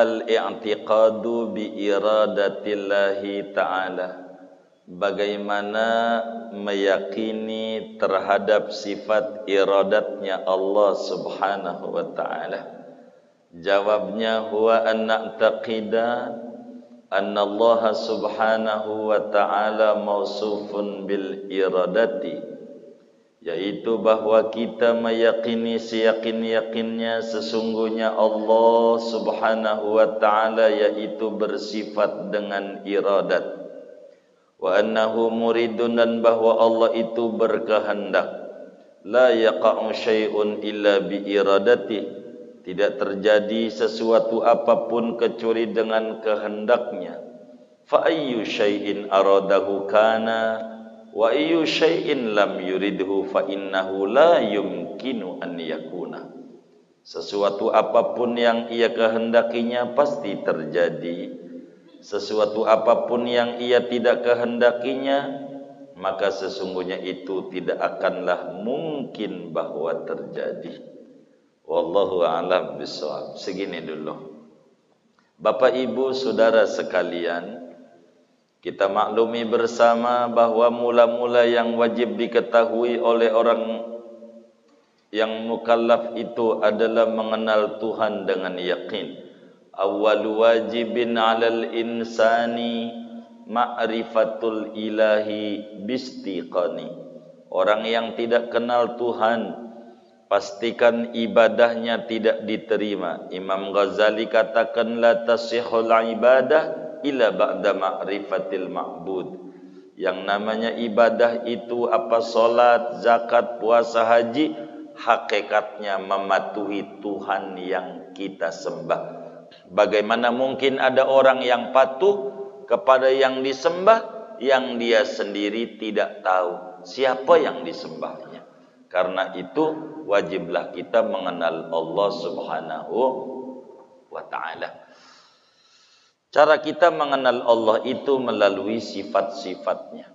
fal i'tiqadu bi iradatillahi ta'ala, bagaimana meyakini terhadap sifat iradatnya Allah subhanahu wa ta'ala. Jawabnya huwa an na'taqida anna Allah subhanahu wa ta'ala mausufun bil iradati, yaitu bahwa kita meyakini seyakin-yakinnya sesungguhnya Allah subhanahu wa ta'ala yaitu bersifat dengan iradat. Wa annahu muridun, dan bahwa Allah itu berkehendak. La yaqa'u syai'un illa bi iradati, tidak terjadi sesuatu apapun kecuali dengan kehendaknya. Fa ayyu syai'in aradahu kana wa ayyu syai'in lam yuridhu fa innahu la yumkinu an yakuna. Sesuatu apapun yang ia kehendakinya pasti terjadi. Sesuatu apapun yang ia tidak kehendakinya, maka sesungguhnya itu tidak akanlah mungkin bahwa terjadi. Wallahu a'lam bishawab. Segini dulu. Bapak Ibu Saudara sekalian, kita maklumi bersama bahwa mula-mula yang wajib diketahui oleh orang yang mukallaf itu adalah mengenal Tuhan dengan yakin. Awwalu wajibin 'alal insani ma'rifatul ilahi bistiqani. Orang yang tidak kenal Tuhan, pastikan ibadahnya tidak diterima. Imam Ghazali katakan la tasihhul ibadah illa ba'da ma'rifatil ma'bud. Yang namanya ibadah itu apa? Salat, zakat, puasa, haji, hakikatnya mematuhi Tuhan yang kita sembah. Bagaimana mungkin ada orang yang patuh kepada yang disembah yang dia sendiri tidak tahu siapa yang disembahnya? Karena itu wajiblah kita mengenal Allah subhanahu wa ta'ala. Cara kita mengenal Allah itu melalui sifat-sifatnya.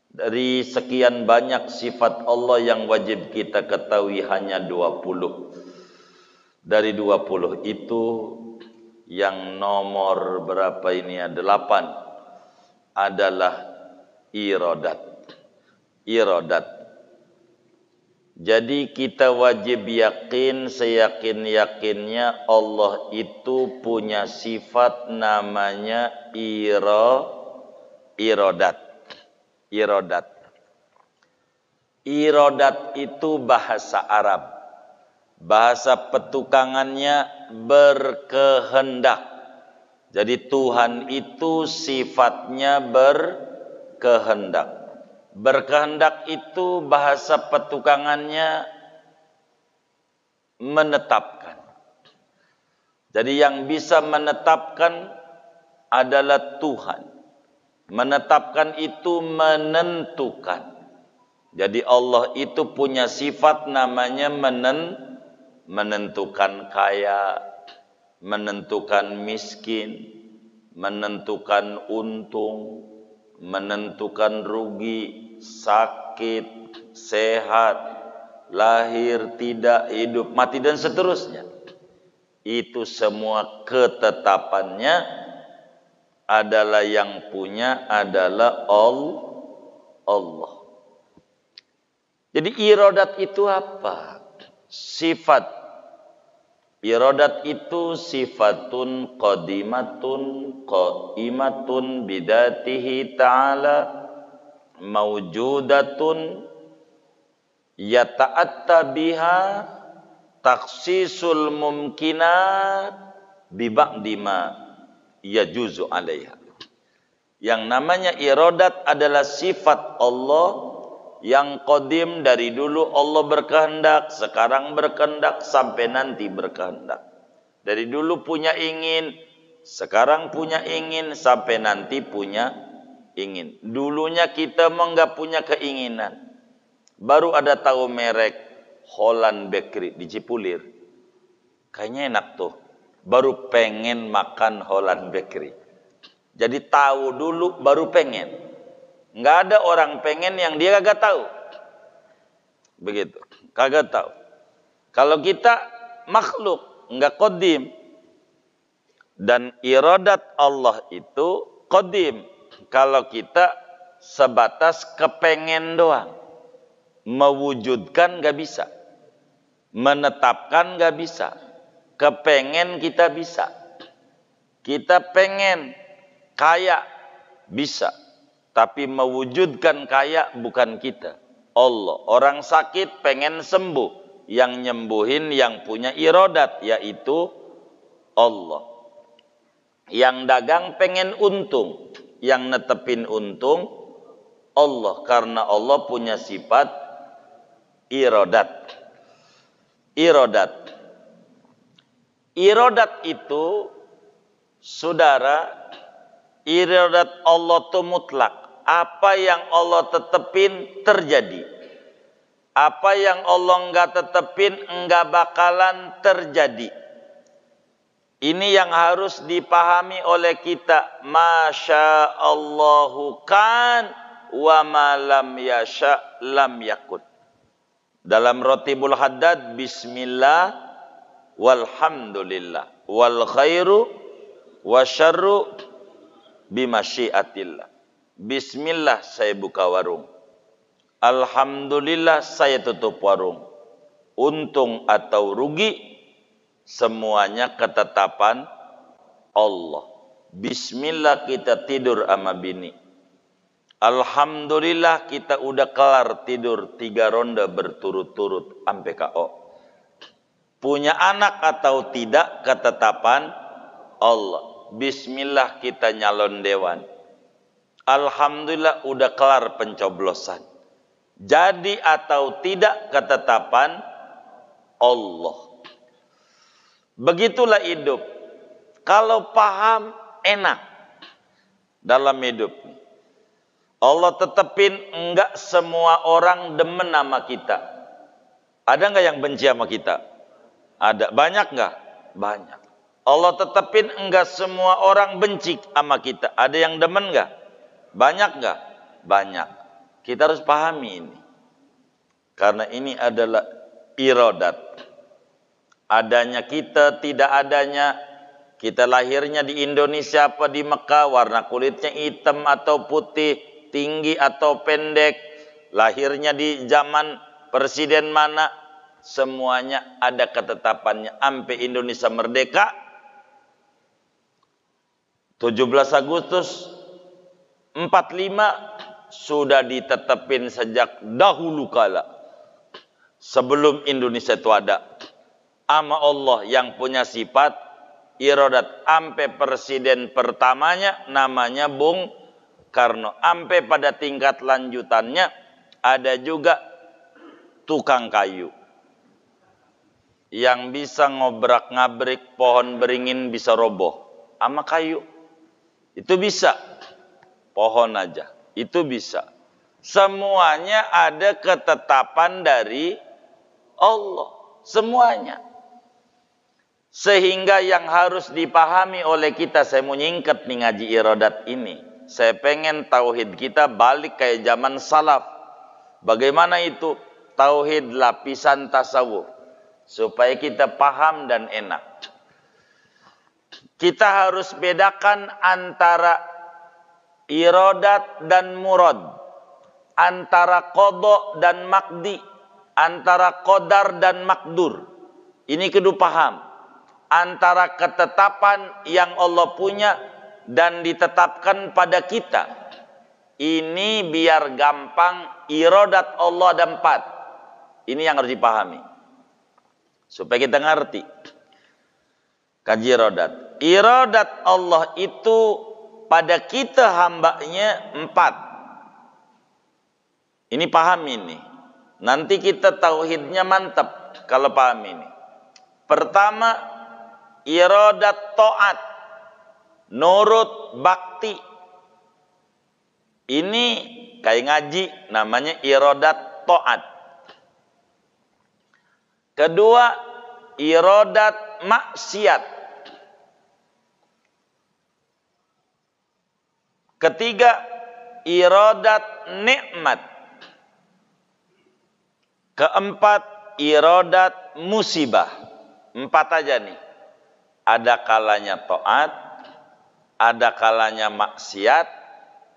Dari sekian banyak sifat Allah yang wajib kita ketahui hanya 20. Dari 20 itu yang nomor berapa ini? 8 adalah iradat. Iradat. Jadi kita wajib yakin seyakin-yakinnya Allah itu punya sifat namanya iradat. Iradat. Iradat itu bahasa Arab. Bahasa petukangannya berkehendak. Jadi Tuhan itu sifatnya berkehendak. Berkehendak itu bahasa petukangannya menetapkan. Jadi yang bisa menetapkan adalah Tuhan. Menetapkan itu menentukan. Jadi Allah itu punya sifat namanya menentukan kaya, menentukan miskin, menentukan untung, menentukan rugi, sakit, sehat, lahir, tidak, hidup, mati, dan seterusnya. Itu semua ketetapannya adalah yang punya adalah Allah. Jadi iradat itu apa? Sifat. Iradat itu sifatun qadimatun qaimatun bidatihi ta'ala mawjudatun yata'atta biha takhsisul mumkinat bi ba'di ma yajuzu alaiha. Yang namanya iradat adalah sifat Allah yang qadim, dari dulu Allah berkehendak, sekarang berkehendak, sampai nanti berkehendak. Dari dulu punya ingin, sekarang punya ingin, sampai nanti punya ingin. Dulunya kita enggak punya keinginan. Baru ada tahu merek Holland Bakery di Cipulir. Kayaknya enak tuh. Baru pengen makan Holland Bakery. Jadi tahu dulu baru pengen. Nggak ada orang pengen yang dia kagak tahu. Begitu. Kagak tahu. Kalau kita makhluk, nggak qadim. Dan iradat Allah itu qadim. Kalau kita sebatas kepengen doang. Mewujudkan gak bisa. Menetapkan gak bisa. Kepengen kita bisa. Kita pengen kaya bisa. Tapi mewujudkan kaya bukan kita. Allah. Orang sakit pengen sembuh. Yang nyembuhin yang punya iradat, yaitu Allah. Yang dagang pengen untung. Yang netepin untung Allah. Karena Allah punya sifat iradat. Iradat. Iradat itu, saudara, iradat Allah itu mutlak. Apa yang Allah tetepin terjadi. Apa yang Allah enggak tetepin enggak bakalan terjadi. Ini yang harus dipahami oleh kita. Masya Allahu kan wa ma lam yasha lam yakun. Dalam Rotibul Haddad, bismillah walhamdulillah wal khairu wasyarru bimasyiatillah. Bismillah saya buka warung. Alhamdulillah saya tutup warung. Untung atau rugi semuanya ketetapan Allah. Bismillah kita tidur sama bini. Alhamdulillah kita udah kelar tidur 3 ronde berturut-turut sampai KO. Punya anak atau tidak ketetapan Allah. Bismillah kita nyalon dewan. Alhamdulillah udah kelar pencoblosan. Jadi atau tidak ketetapan Allah. Begitulah hidup. Kalau paham enak dalam hidup. Allah tetepin enggak semua orang demen sama kita. Ada enggak yang benci sama kita? Ada. Banyak enggak? Banyak. Allah tetepin enggak semua orang benci sama kita. Ada yang demen enggak? Banyak enggak? Banyak. Kita harus pahami ini. Karena ini adalah iradat. Adanya kita, tidak adanya. Kita lahirnya di Indonesia apa di Mekah, warna kulitnya hitam atau putih, tinggi atau pendek, lahirnya di zaman presiden mana, semuanya ada ketetapannya. Sampai Indonesia merdeka 17 Agustus 45 sudah ditetapin sejak dahulu kala, sebelum Indonesia itu ada. Ama Allah yang punya sifat iradat. Sampai presiden pertamanya namanya Bung Karno. Sampai pada tingkat lanjutannya ada juga tukang kayu yang bisa ngobrak-ngabrik pohon beringin, bisa roboh sama kayu. Itu bisa. Pohon aja itu bisa. Semuanya ada ketetapan dari Allah. Semuanya. Sehingga yang harus dipahami oleh kita, saya mau nyingkat nih ngaji iradat ini. Saya pengen tauhid kita balik kayak zaman salaf. Bagaimana itu? Tauhid lapisan tasawuf. Supaya kita paham dan enak. Kita harus bedakan antara iradat dan murad. Antara qada dan makdi. Antara qadar dan makdur. Ini kudu paham. Antara ketetapan yang Allah punya dan ditetapkan pada kita. Ini biar gampang, iradat Allah ada 4. Ini yang harus dipahami. Supaya kita ngerti. Kaji iradat. Iradat Allah itu pada kita hambanya 4. Ini paham ini. Nanti kita tauhidnya mantap kalau paham ini. Pertama, iradat taat, nurut bakti. Ini kayak ngaji, namanya iradat taat. Kedua, iradat maksiat. Ketiga, iradat nikmat. Keempat, iradat musibah. 4 aja nih. Ada kalanya taat, ada kalanya maksiat,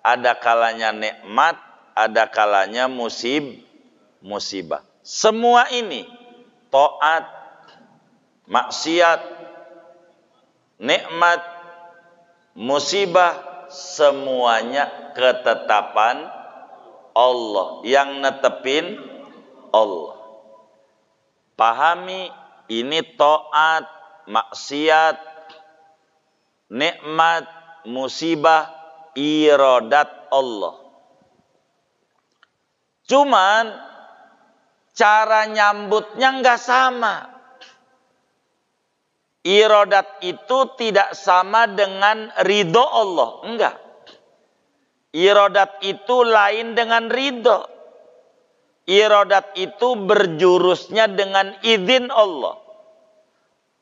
ada kalanya nikmat, ada kalanya musibah. Semua ini taat, maksiat, nikmat, musibah, semuanya ketetapan Allah, yang netepin Allah. Pahami ini taat, maksiat, nikmat, musibah, iradat Allah. Cuman cara nyambutnya nggak sama. Iradat itu tidak sama dengan ridho Allah, enggak. Iradat itu lain dengan ridho. Iradat itu berjurusnya dengan izin Allah.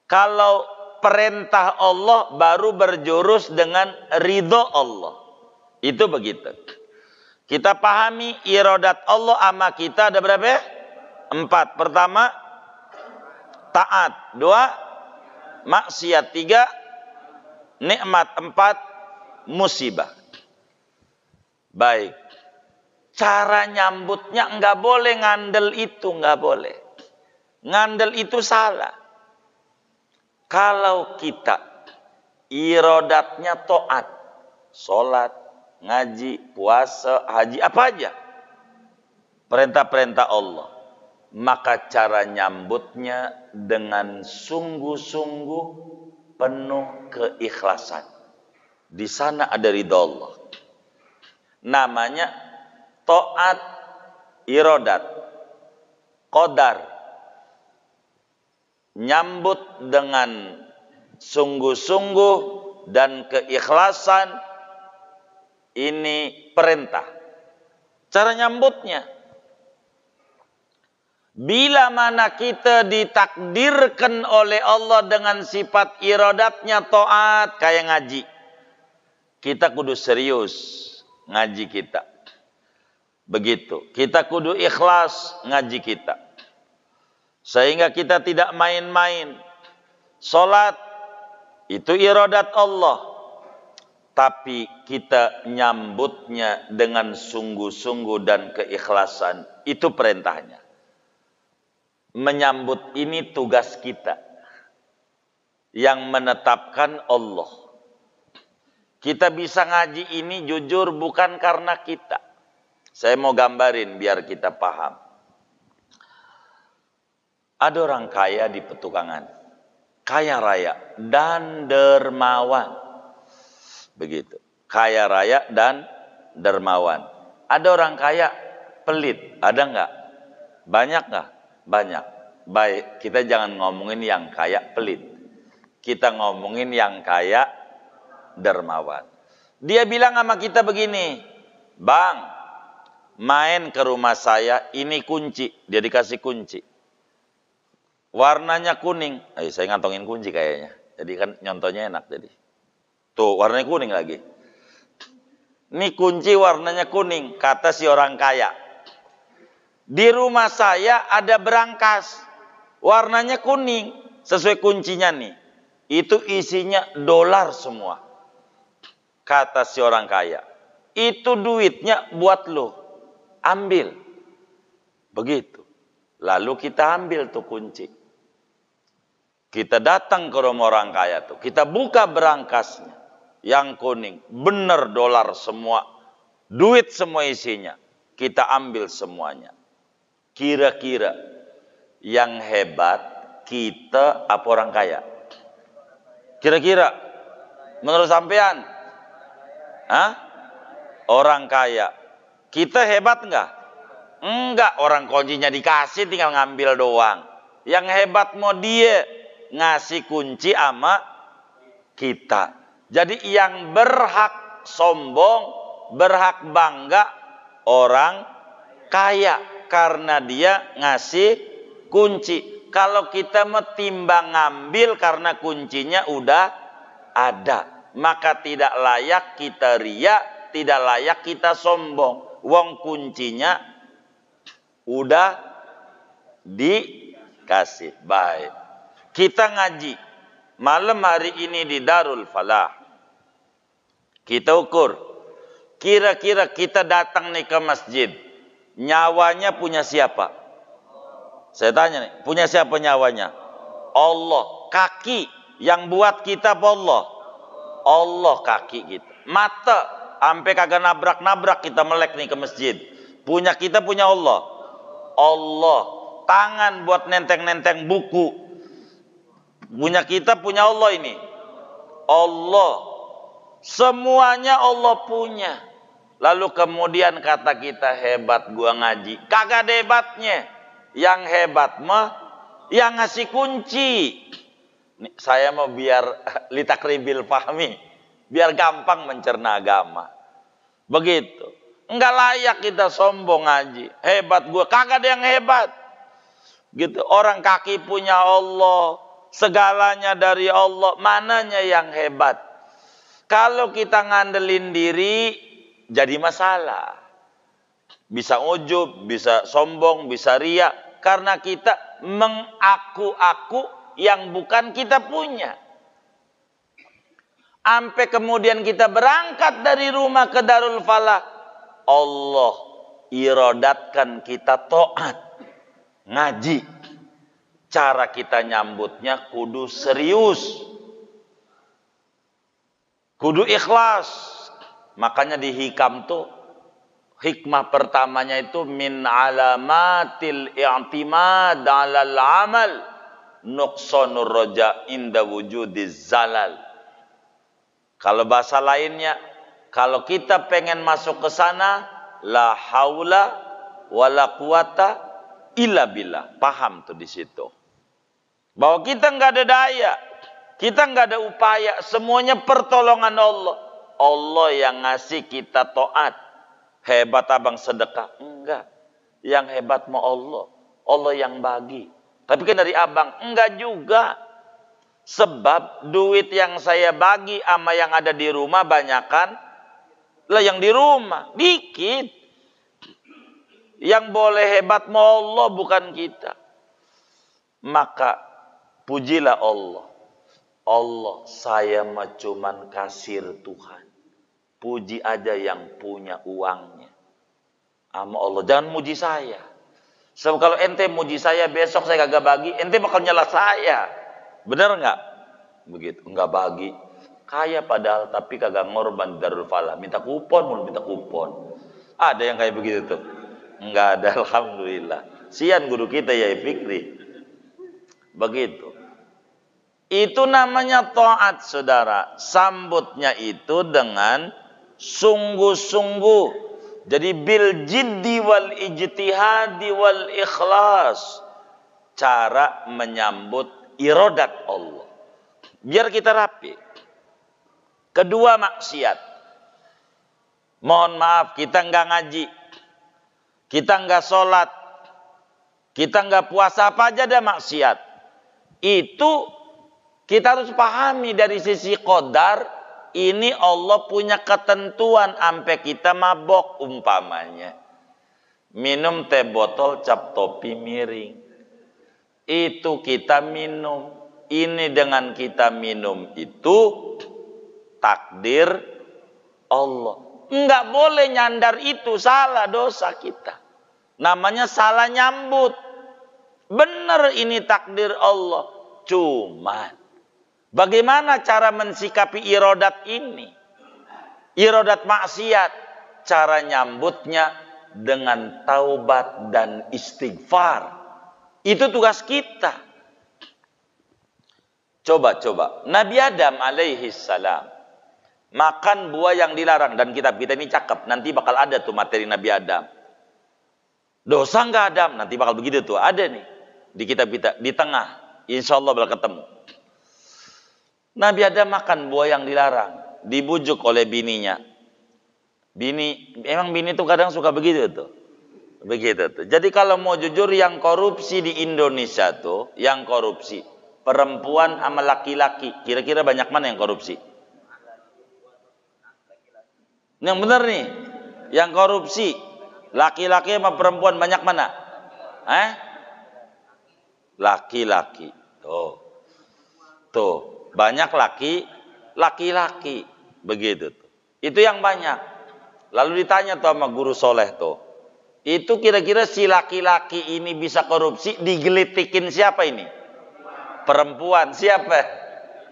Kalau perintah Allah baru berjurus dengan ridho Allah. Itu begitu. Kita pahami iradat Allah sama kita ada berapa? 4. Pertama, taat. 2, maksiat. 3, nikmat. 4, musibah. Baik. Cara nyambutnya enggak boleh ngandel itu, enggak boleh. Ngandel itu salah. Kalau kita iradatnya taat, sholat, ngaji, puasa, haji, apa aja perintah-perintah Allah, maka cara nyambutnya dengan sungguh-sungguh penuh keikhlasan. Di sana ada ridha Allah. Namanya taat iradat, qadar. Nyambut dengan sungguh-sungguh dan keikhlasan, ini perintah. Cara nyambutnya, bila mana kita ditakdirkan oleh Allah dengan sifat iradatnya taat, kayak ngaji, kita kudu serius ngaji kita. Begitu, kita kudu ikhlas ngaji kita. Sehingga kita tidak main-main. Salat itu iradat Allah. Tapi kita nyambutnya dengan sungguh-sungguh dan keikhlasan. Itu perintahnya. Menyambut ini tugas kita. Yang menetapkan Allah. Kita bisa ngaji ini jujur bukan karena kita. Saya mau gambarin biar kita paham. Ada orang kaya di Petukangan, kaya raya dan dermawan. Begitu, kaya raya dan dermawan. Ada orang kaya pelit, ada nggak? Banyak nggak? Banyak. Baik, kita jangan ngomongin yang kaya pelit. Kita ngomongin yang kaya dermawan. Dia bilang sama kita begini, Bang, main ke rumah saya, ini kunci. Dia dikasih kunci. Warnanya kuning. Saya ngantongin kunci kayaknya. Jadi kan nyontohnya enak jadi. Tuh, warnanya kuning lagi. Ini kunci warnanya kuning, kata si orang kaya. Di rumah saya ada berangkas. Warnanya kuning, sesuai kuncinya nih. Itu isinya dolar semua. Kata si orang kaya. Itu duitnya buat lo. Ambil. Begitu. Lalu kita ambil tuh kunci. Kita datang ke rumah orang kaya tuh. Kita buka berangkasnya. Yang kuning. Bener dolar semua. Duit semua isinya. Kita ambil semuanya. Kira-kira yang hebat kita apa orang kaya? Kira-kira menurut sampean? Hah? Orang kaya. Kita hebat enggak? Enggak. Orang kuncinya dikasih tinggal ngambil doang. Yang hebat mau dia ngasih kunci sama kita. Jadi yang berhak sombong, berhak bangga orang kaya karena dia ngasih kunci. Kalau kita metimbang ngambil karena kuncinya udah ada, maka tidak layak kita riya, tidak layak kita sombong. Wong kuncinya udah dikasih. Baik. Kita ngaji, malam hari ini di Darul Falah, kita ukur, kira-kira kita datang nih ke masjid, nyawanya punya siapa? Saya tanya nih, punya siapa nyawanya? Allah. Kaki yang buat kita apa Allah? Allah kaki kita. Mata, sampai kagak nabrak-nabrak kita melek nih ke masjid, punya kita, punya Allah. Allah. Tangan buat nenteng-nenteng buku, punya kita, punya Allah ini. Allah. Semuanya Allah punya. Lalu kemudian kata kita, hebat gua ngaji. Kagak ada hebatnya. Yang hebat mah yang ngasih kunci. Nih, saya mau biar litakribil fahmi, biar gampang mencerna agama. Begitu. Enggak layak kita sombong ngaji. Hebat gua, kagak ada yang hebat. Gitu. Orang kaki punya Allah, segalanya dari Allah, mananya yang hebat? Kalau kita ngandelin diri, jadi masalah. Bisa ujub, bisa sombong, bisa riya, karena kita mengaku-aku yang bukan kita punya. Sampai kemudian kita berangkat dari rumah ke Darul Falah, Allah irodatkan kita taat, ngaji. Cara kita nyambutnya kudu serius, kudu ikhlas. Makanya di hikam tuh, hikmah pertamanya itu min alamatil i'timad 'alal amal nuqsanur raja inda wujudiz zalal. Kalau bahasa lainnya, kalau kita pengen masuk ke sana, la haula wala quwata illa billah. Paham tuh di situ. Bahwa kita nggak ada daya, kita nggak ada upaya, semuanya pertolongan Allah. Allah yang ngasih kita taat. Hebat abang sedekah? Enggak. Yang hebat mau Allah. Allah yang bagi. Tapi kan dari abang? Enggak juga. Sebab duit yang saya bagi sama yang ada di rumah banyakan lah yang di rumah. Dikit. Yang boleh hebat mau Allah, bukan kita. Maka pujilah Allah. Allah, saya mah cuman kasir Tuhan. Puji aja yang punya uangnya. Sama Allah. Jangan muji saya. Sebab kalau ente muji saya, besok saya kagak bagi, ente bakal nyala saya. Benar nggak? Begitu. Nggak bagi. Kaya padahal, tapi kagak ngorban Darul Falah. Minta kupon, mau minta kupon. Ada yang kayak begitu tuh? Nggak ada, alhamdulillah. Sian guru kita ya Fikri. Begitu. Itu namanya taat, saudara. Sambutnya itu dengan sungguh-sungguh. Jadi bil jiddi wal ijtihadi wal ikhlas. Cara menyambut irodat Allah. Biar kita rapi. Kedua, maksiat. Mohon maaf, kita nggak ngaji, kita nggak sholat, kita nggak puasa, apa aja ada maksiat. Itu kita harus pahami dari sisi qadar. Ini Allah punya ketentuan sampai kita mabok umpamanya. Minum teh botol cap topi miring. Itu kita minum. Ini dengan kita minum itu takdir Allah. Enggak boleh nyandar itu, salah, dosa kita. Namanya salah nyambut. Benar ini takdir Allah. Cuman bagaimana cara mensikapi irodat ini? Irodat maksiat. Cara nyambutnya dengan taubat dan istighfar. Itu tugas kita. Coba. Nabi Adam alaihi salam makan buah yang dilarang. Dan kitab kita ini cakep. Nanti bakal ada tuh materi Nabi Adam. Dosa enggak Adam? Nanti bakal begitu tuh. Ada nih di kitab kita. Di tengah. Insya Allah bakal ketemu. Nabi Adam makan buah yang dilarang. Dibujuk oleh bininya. Emang bini tuh kadang suka begitu tuh. Begitu tuh. Jadi kalau mau jujur, yang korupsi di Indonesia tuh, yang korupsi perempuan sama laki-laki. Kira-kira banyak mana yang korupsi? Yang benar nih, yang korupsi laki-laki sama perempuan banyak mana? Laki-laki. Tuh. banyak laki-laki. Begitu tuh. Itu yang banyak. Lalu ditanya tuh sama guru soleh tuh. Itu kira-kira si laki-laki ini bisa korupsi, digelitikin siapa ini? Perempuan. Siapa?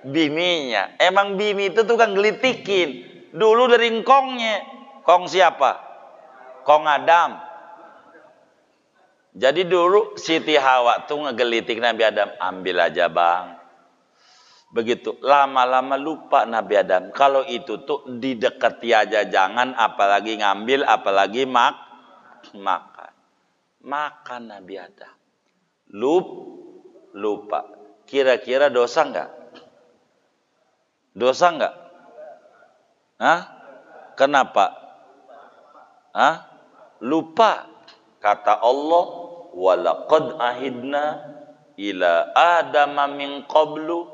Bininya. Emang bini itu tuh kan gelitikin. Dulu dari engkongnya. Kong siapa? Kong Adam. Jadi dulu Siti Hawa tuh ngegelitik Nabi Adam. Ambil aja bang. Begitu. Lama-lama lupa Nabi Adam. Kalau itu tuh didekati aja jangan. Apalagi ngambil. Apalagi makan. Makan Nabi Adam. Lupa. Kira-kira dosa enggak? Dosa enggak? Hah? Kenapa? Hah? Lupa. Kata Allah, walaqad ahidna ila adama min qablu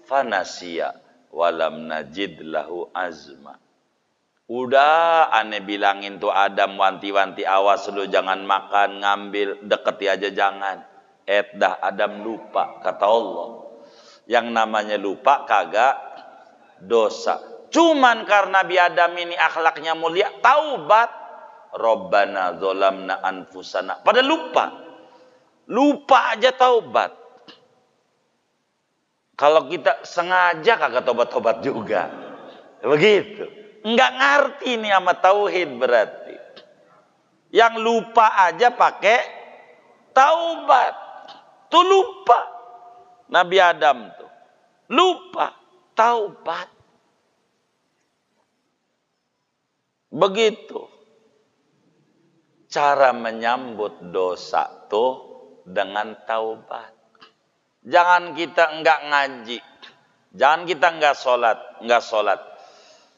fanasiya walam najid lahu azma. Udah aneh bilangin tuh Adam wanti-wanti, awas lu jangan makan, ngambil, deketi aja jangan. Dah Adam lupa, kata Allah. Yang namanya lupa kagak dosa. Cuman karena Nabi Adam ini akhlaknya mulia, taubat. Rabbana zolamna anfusana. Pada lupa aja taubat. Kalau kita sengaja kagak tobat-tobat juga. Begitu. Enggak ngerti nih sama tauhid berarti. Yang lupa aja pakai taubat. Tuh lupa. Nabi Adam tuh. Lupa. Taubat. Begitu. Cara menyambut dosa tuh dengan taubat. Jangan kita enggak ngaji. Jangan kita enggak sholat.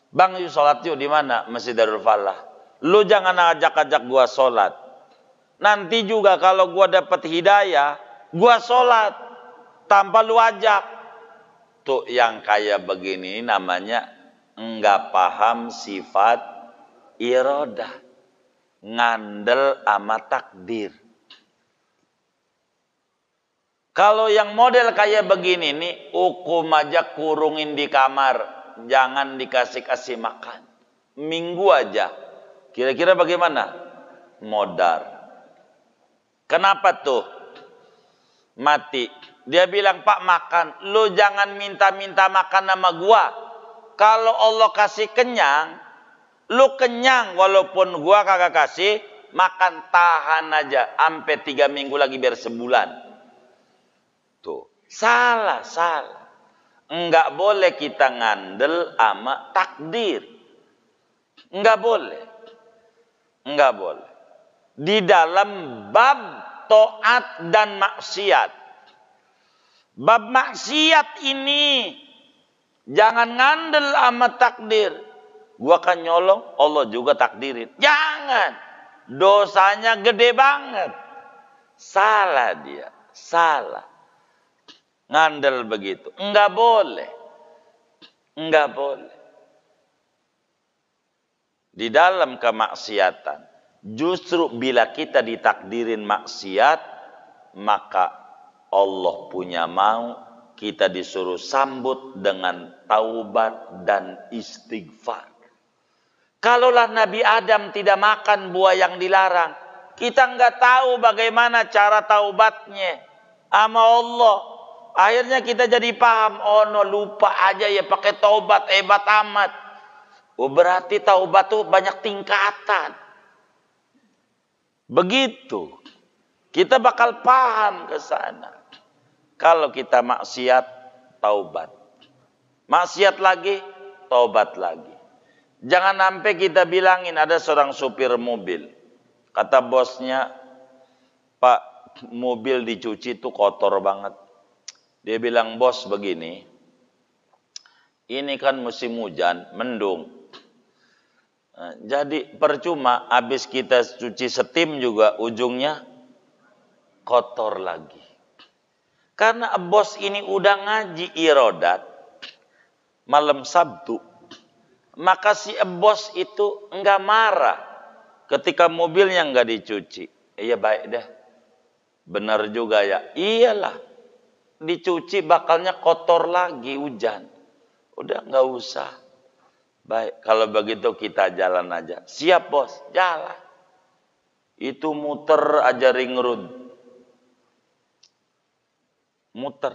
Bang, yuk sholat yuk di mana? Masjid Darul Falah. Lu jangan ajak-ajak gua sholat. Nanti juga kalau gua dapat hidayah, gua sholat tanpa lu ajak. Tuh yang kayak begini namanya enggak paham sifat iradah, ngandel sama takdir. Kalau yang model kayak begini nih, hukum aja kurungin di kamar, jangan dikasih makan. Minggu aja. Kira-kira bagaimana? Modar. Kenapa tuh? Mati. Dia bilang, Pak makan. Lu jangan minta-minta makan sama gua. Kalau Allah kasih kenyang, lu kenyang walaupun gua kagak kasih, makan tahan aja. Sampai 3 minggu lagi biar sebulan. Tuh. Salah. Enggak boleh kita ngandel sama takdir. Enggak boleh. Di dalam bab taat dan maksiat. Bab maksiat ini jangan ngandel sama takdir. Gua kan nyolong, Allah juga takdirin. Jangan. Dosanya gede banget. Salah dia. Salah. Ngandel begitu. Enggak boleh. Di dalam kemaksiatan, justru bila kita ditakdirin maksiat, maka Allah punya mau kita disuruh sambut dengan taubat dan istighfar. Kalaulah Nabi Adam tidak makan buah yang dilarang, kita nggak tahu bagaimana cara taubatnya sama Allah. Akhirnya kita jadi paham, oh no, lupa aja ya pakai taubat, hebat amat. Oh berarti taubat tuh banyak tingkatan. Begitu. Kita bakal paham ke sana. Kalau kita maksiat, taubat. Maksiat lagi, taubat lagi. Jangan sampai kita bilangin, ada seorang supir mobil. Kata bosnya, Pak, mobil dicuci tuh kotor banget. Dia bilang, bos begini, ini kan musim hujan, mendung. Jadi percuma, habis kita cuci setim juga ujungnya kotor lagi. Karena bos ini udah ngaji iradat malam Sabtu, maka si bos itu enggak marah ketika mobilnya enggak dicuci. Iya baik deh, benar juga ya. Iyalah. dicuci bakalnya kotor lagi hujan. Udah nggak usah. Baik, kalau begitu kita jalan aja. Siap bos, jalan. Itu muter aja ring road. Muter.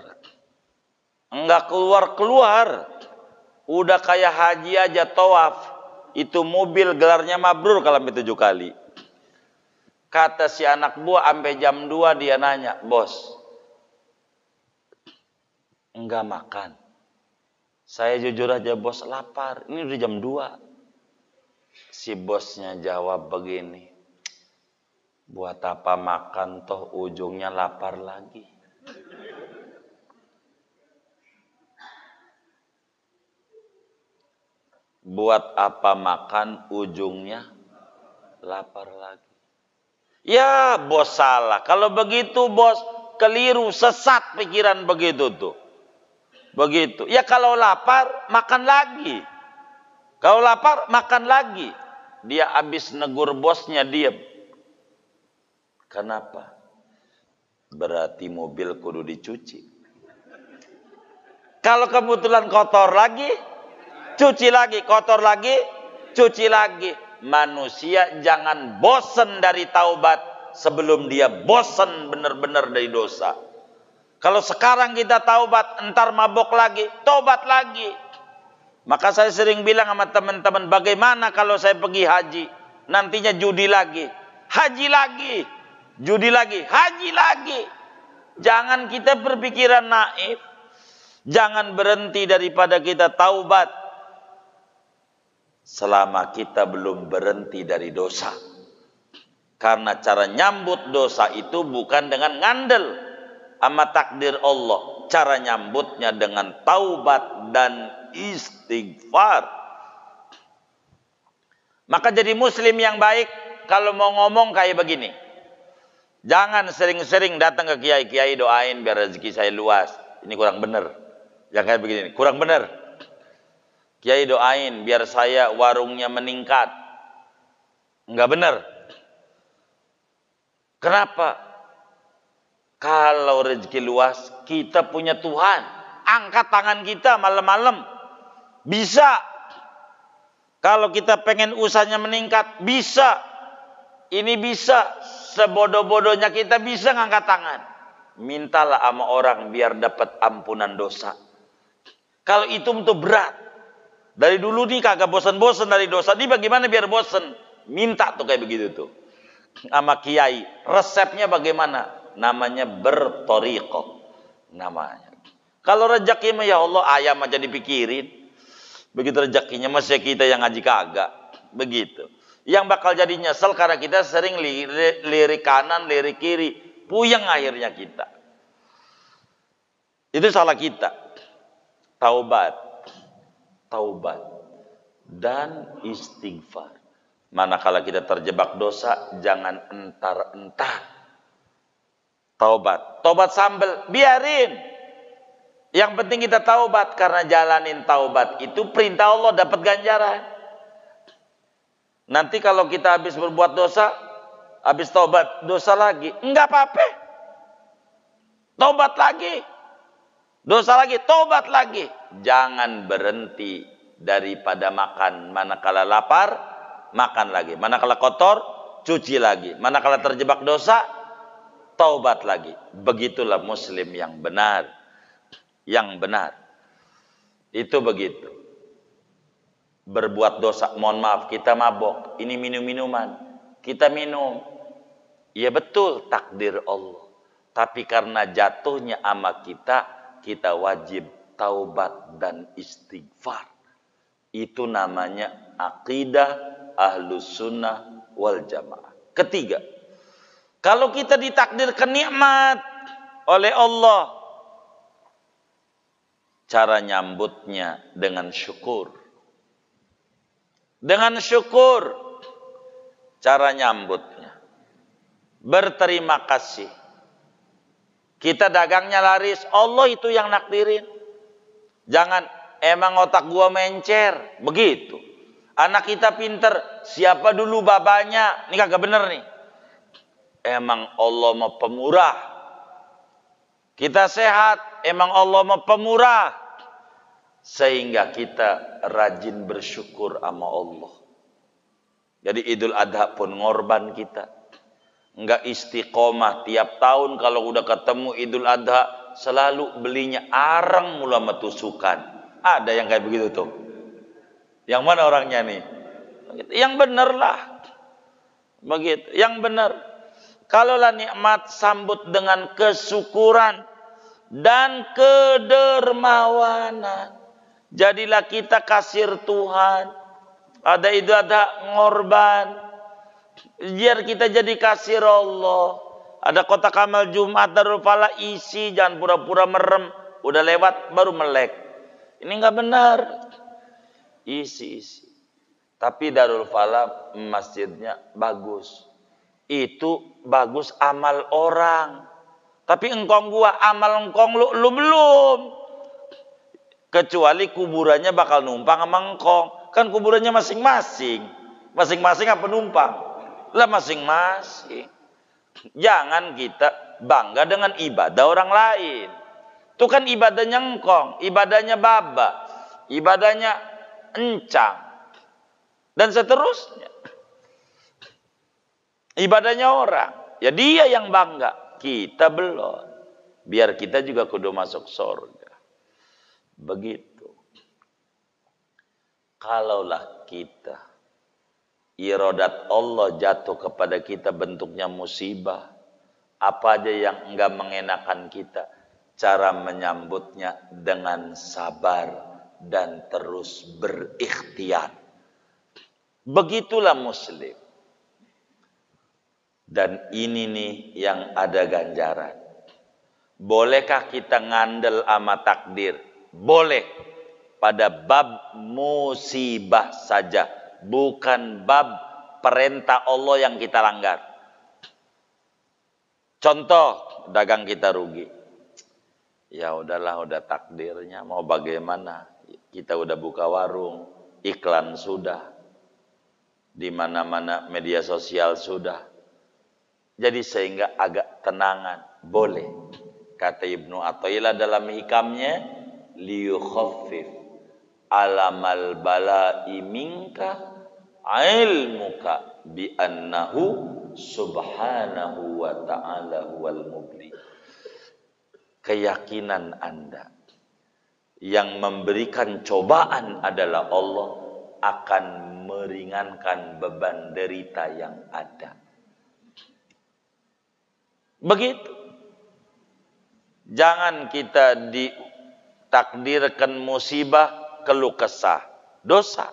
Enggak keluar-keluar. Udah kayak haji aja tawaf. Itu mobil gelarnya mabrur kalau 7 kali. Kata si anak buah sampai jam 2 dia nanya, bos, enggak makan. Saya jujur aja bos lapar. Ini udah jam 2. Si bosnya jawab begini, buat apa makan toh ujungnya lapar lagi. Buat apa makan ujungnya lapar lagi. Ya bos salah. Kalau begitu bos keliru, sesat pikiran begitu tuh. Begitu. Ya kalau lapar makan lagi. Kalau lapar makan lagi. Dia habis negur bosnya diam. Kenapa? Berarti mobil kudu dicuci. Kalau kebetulan kotor lagi, cuci lagi, kotor lagi, cuci lagi. Manusia jangan bosan dari taubat sebelum dia bosan benar-benar dari dosa. Kalau sekarang kita taubat, entar mabok lagi, taubat lagi. Maka saya sering bilang sama teman-teman, bagaimana kalau saya pergi haji, nantinya judi lagi, haji lagi, judi lagi, haji lagi. Jangan kita berpikiran naif. Jangan berhenti daripada kita taubat selama kita belum berhenti dari dosa. Karena cara nyambut dosa itu bukan dengan ngandel sama takdir Allah. Cara nyambutnya dengan taubat dan istighfar. Maka jadi muslim yang baik kalau mau ngomong kayak begini. Jangan sering-sering datang ke kiai-kiai doain biar rezeki saya luas. Ini kurang benar. Jangan kayak begini, kurang benar. Kiai doain biar saya warungnya meningkat. Enggak benar. Kenapa? Kalau rezeki luas, kita punya Tuhan. Angkat tangan kita malam-malam. Bisa. Kalau kita pengen usahanya meningkat, bisa. Ini bisa. Sebodoh-bodohnya kita bisa ngangkat tangan. Mintalah sama orang biar dapat ampunan dosa. Kalau itu untuk berat. Dari dulu nih kagak bosan-bosan dari dosa. Ini bagaimana biar bosan? Minta tuh kayak begitu tuh. Sama kiai. Resepnya bagaimana? Namanya bertoriqoh. Namanya. Kalau rezeki mah ya Allah ayam aja dipikirin. Begitu rezekinya masih kita yang ngaji kagak. Begitu. Yang bakal jadi nyesel karena kita sering lirik kanan, lirik kiri. Puyeng akhirnya kita. Itu salah kita. Taubat. Taubat. Dan istighfar. Manakala kita terjebak dosa, jangan entar-entar. Taubat. Taubat sambel. Biarin. Yang penting kita taubat. Karena jalanin taubat itu perintah Allah dapat ganjaran. Nanti kalau kita habis berbuat dosa, habis taubat dosa lagi, enggak apa-apa. Taubat lagi. Dosa lagi, taubat lagi. Jangan berhenti daripada makan. Manakala lapar, makan lagi. Manakala kotor, cuci lagi. Manakala terjebak dosa, taubat lagi. Begitulah muslim yang benar. Yang benar. Itu begitu. Berbuat dosa, mohon maaf, kita mabok. Ini minum-minuman. Kita minum. Ya betul, takdir Allah. Tapi karena jatuhnya ama kita wajib taubat dan istighfar. Itu namanya akidah ahlus sunnah wal jamaah. Ketiga, kalau kita ditakdirkan nikmat oleh Allah, cara nyambutnya dengan syukur. Dengan syukur, cara nyambutnya. Berterima kasih. Kita dagangnya laris, Allah itu yang nakdirin. Jangan, emang otak gua mencer. Begitu. Anak kita pinter, siapa dulu babanya? Ini kagak bener nih. Emang Allah mau pemurah. Kita sehat, emang Allah mau pemurah. Sehingga kita rajin bersyukur sama Allah. Jadi Idul Adha pun ngorban kita. Enggak istiqomah tiap tahun kalau udah ketemu Idul Adha selalu belinya arang mula metusukan. Ada yang kayak begitu tuh. Yang mana orangnya nih? Yang bener lah. Begitu, yang benar. Kalaulah nikmat sambut dengan kesyukuran dan kedermawanan. Jadilah kita kasir Tuhan. Ada Idul Adha ngorban. Biar kita jadi kasir Allah. Ada kotak amal Jumat Darul Falah isi, jangan pura-pura merem. Udah lewat baru melek. Ini nggak benar. Isi. Tapi Darul Falah masjidnya bagus. Itu bagus amal orang. Tapi engkong gua amal engkong lu belum. Kecuali kuburannya bakal numpang sama engkong. Kan kuburannya masing-masing. Masing-masing apa numpang? Lah masing-masing. Jangan kita bangga dengan ibadah orang lain. Itu kan ibadahnya engkong, ibadahnya baba, ibadahnya encang, dan seterusnya. Ibadahnya orang. Ya dia yang bangga, kita belum. Biar kita juga kudu masuk surga. Begitu. Kalaulah kita iradat Allah jatuh kepada kita bentuknya musibah, apa aja yang enggak mengenakan kita, cara menyambutnya dengan sabar dan terus berikhtiar. Begitulah muslim. Dan ini nih yang ada ganjaran. Bolehkah kita ngandel sama takdir? Boleh. Pada bab musibah saja. Bukan bab perintah Allah yang kita langgar. Contoh, dagang kita rugi. Ya udahlah, udah takdirnya. Mau bagaimana? Kita udah buka warung. Iklan sudah. Di mana-mana media sosial sudah. Jadi sehingga agak tenangan. Boleh. Kata Ibnu Athaillah dalam hikamnya, liyukhaffif alamal bala'i minka ilmuka bi annahu subhanahu wa ta'ala huwal mubli. Keyakinan Anda yang memberikan cobaan adalah Allah akan meringankan beban derita yang ada. Begitu. Jangan kita ditakdirkan musibah keluh kesah, dosa.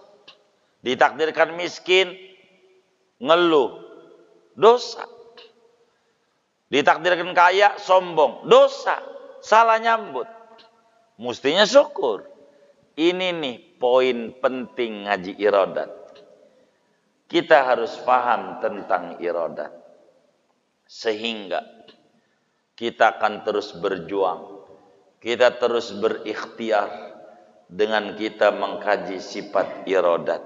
Ditakdirkan miskin, ngeluh, dosa. Ditakdirkan kaya, sombong, dosa. Salah nyambut. Mestinya syukur. Ini nih poin penting ngaji iradat. Kita harus paham tentang iradat. Sehingga kita akan terus berjuang. Kita terus berikhtiar dengan kita mengkaji sifat iradat.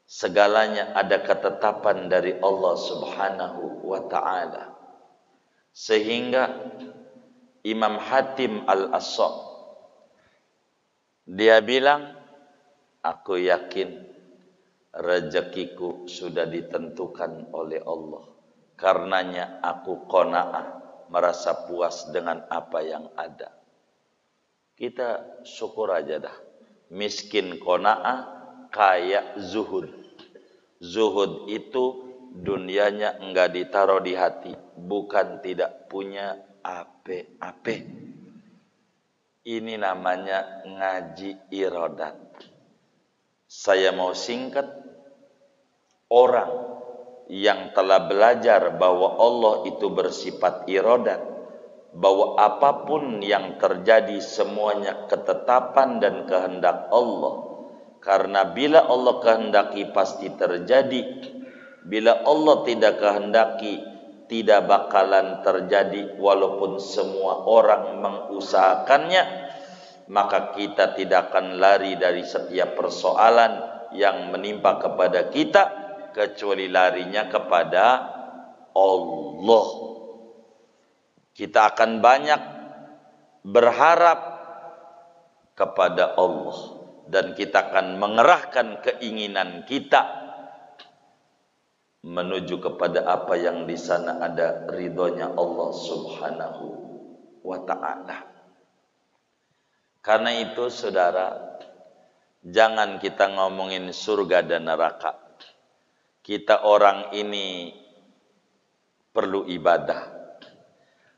Segalanya ada ketetapan dari Allah Subhanahu wa ta'ala. Sehingga Imam Hatim Al-As-Sa' dia bilang, aku yakin rezekiku sudah ditentukan oleh Allah. Karenanya aku qanaah, merasa puas dengan apa yang ada. Kita syukur aja dah. Miskin qanaah, kaya zuhud. Zuhud itu dunianya enggak ditaruh di hati, bukan tidak punya ape-ape. Ini namanya ngaji iradat. Saya mau singkat, orang yang telah belajar bahwa Allah itu bersifat iradat, bahwa apapun yang terjadi semuanya ketetapan dan kehendak Allah. Karena bila Allah kehendaki pasti terjadi. Bila Allah tidak kehendaki, tidak bakalan terjadi walaupun semua orang mengusahakannya. Maka kita tidak akan lari dari setiap persoalan yang menimpa kepada kita, kecuali larinya kepada Allah. Kita akan banyak berharap kepada Allah, dan kita akan mengerahkan keinginan kita menuju kepada apa yang di sana ada ridhonya Allah Subhanahu wa ta'ala. Karena itu saudara, jangan kita ngomongin surga dan neraka. Kita orang ini perlu ibadah.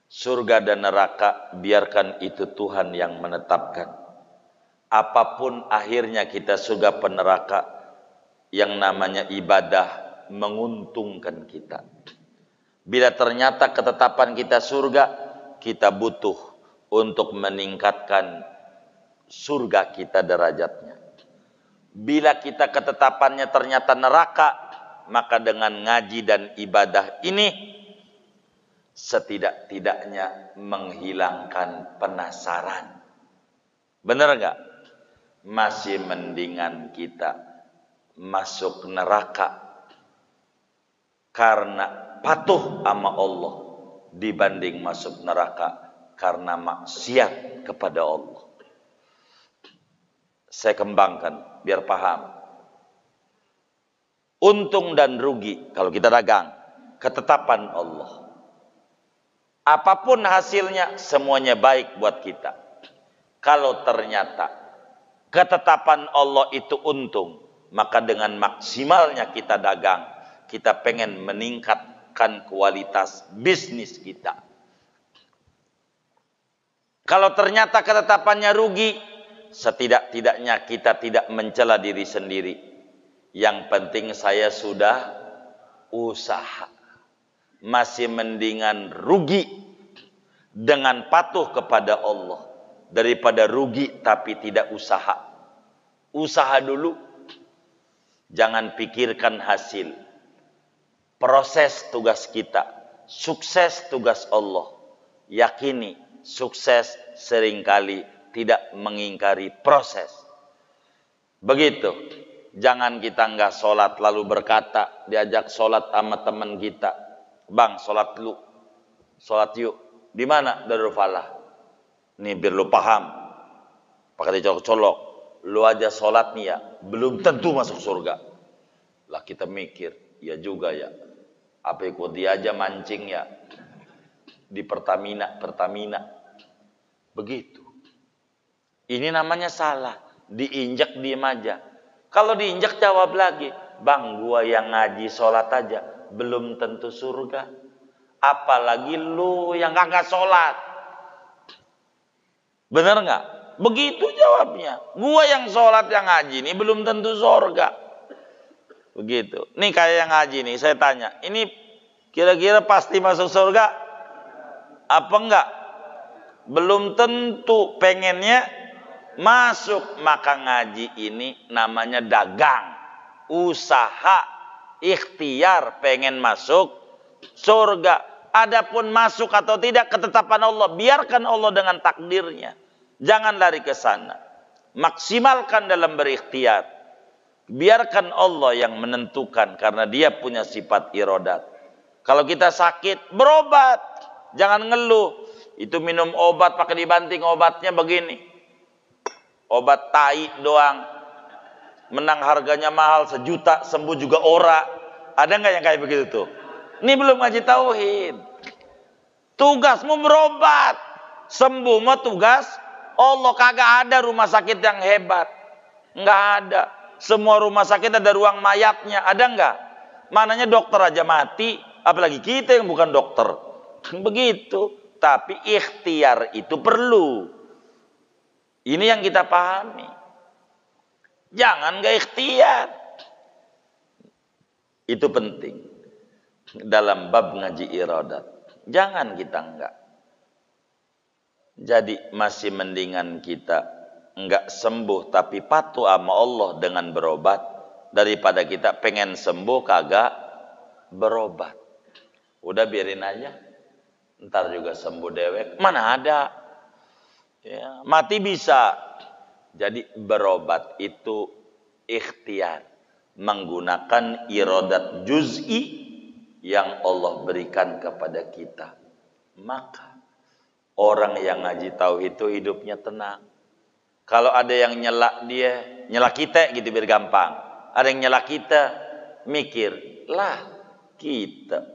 Surga dan neraka biarkan itu Tuhan yang menetapkan. Apapun akhirnya kita surga peneraka, yang namanya ibadah menguntungkan kita. Bila ternyata ketetapan kita surga, kita butuh untuk meningkatkan surga kita derajatnya. Bila kita ketetapannya ternyata neraka, maka dengan ngaji dan ibadah ini setidak-tidaknya menghilangkan penasaran. Benar enggak? Masih mendingan kita masuk neraka karena patuh sama Allah dibanding masuk neraka karena maksiat kepada Allah. Saya kembangkan biar paham. Untung dan rugi kalau kita dagang, ketetapan Allah. Apapun hasilnya, semuanya baik buat kita. Kalau ternyata ketetapan Allah itu untung, maka dengan maksimalnya kita dagang, kita pengen meningkatkan kualitas bisnis kita. Kalau ternyata ketetapannya rugi, setidak-tidaknya kita tidak mencela diri sendiri. Yang penting saya sudah usaha. Masih mendingan rugi dengan patuh kepada Allah daripada rugi tapi tidak usaha. Usaha dulu, jangan pikirkan hasil. Proses tugas kita, sukses tugas Allah. Yakini sukses seringkali tidak mengingkari proses. Begitu. Jangan kita nggak sholat lalu berkata, diajak sholat sama teman kita, bang sholat dulu, sholat yuk. Di mana? Darul Falah. Nih biar lu paham, pakai dicolok-colok. Lu aja sholat nih ya, belum tentu masuk surga. Lah kita mikir, ya juga ya. Apa ikut dia aja mancing ya di Pertamina. Begitu. Ini namanya salah. Diinjak diem aja. Kalau diinjak jawab lagi, bang gua yang ngaji sholat aja belum tentu surga. Apalagi lu yang kagak sholat. Bener nggak? Begitu jawabnya. Gua yang sholat yang ngaji ini belum tentu surga. Begitu. Nih kayak yang ngaji nih, saya tanya, ini kira-kira pasti masuk surga? Apa enggak? Belum tentu, pengennya masuk. Maka ngaji ini namanya dagang, usaha, ikhtiar pengen masuk surga. Adapun masuk atau tidak ketetapan Allah, biarkan Allah dengan takdirnya. Jangan lari ke sana. Maksimalkan dalam berikhtiar. Biarkan Allah yang menentukan karena dia punya sifat iradat. Kalau kita sakit, berobat. Jangan ngeluh. Itu minum obat pakai dibanting, obatnya begini. Obat tai doang. Menang harganya mahal 1 juta, sembuh juga ora. Ada nggak yang kayak begitu tuh? Ini belum ngaji tauhid. Tugasmu berobat. Sembuh mah tugas Allah. Kagak ada rumah sakit yang hebat. Nggak ada. Semua rumah sakit ada ruang mayatnya. Ada nggak? Mananya dokter aja mati. Apalagi kita yang bukan dokter. Begitu. Tapi ikhtiar itu perlu. Ini yang kita pahami. Jangan nggak ikhtiar. Itu penting. Dalam bab ngaji iradat. Jangan kita enggak. Jadi masih mendingan kita enggak sembuh tapi patuh sama Allah dengan berobat daripada kita pengen sembuh kagak berobat. Udah biarin aja. Ntar juga sembuh dewek. Mana ada. Ya, mati bisa. Jadi berobat itu ikhtiar. Menggunakan iradat juz'i yang Allah berikan kepada kita. Maka Orang yang ngaji tauhid itu hidupnya tenang. Kalau ada yang nyela dia, nyela kita gitu biar gampang. Ada yang nyela kita, mikir, lah kita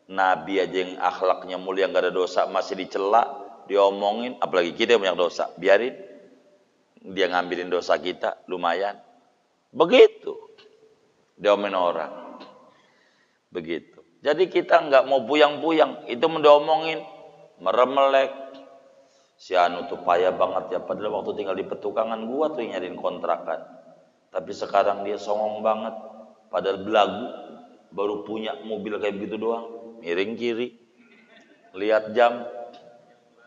Nabi aja yang akhlaknya mulia nggak ada dosa masih dicela, diomongin, apalagi kita yang banyak dosa. Biarin dia ngambilin dosa kita, lumayan. Begitu diomongin orang. Begitu. Jadi kita nggak mau buyang-buyang, itu mendomongin, meremelek. Si Anu tuh payah banget ya, padahal waktu tinggal di Petukangan gua tuh yang nyariin kontrakan. Tapi sekarang dia songong banget, padahal belagu, baru punya mobil kayak begitu doang. Miring kiri, lihat jam,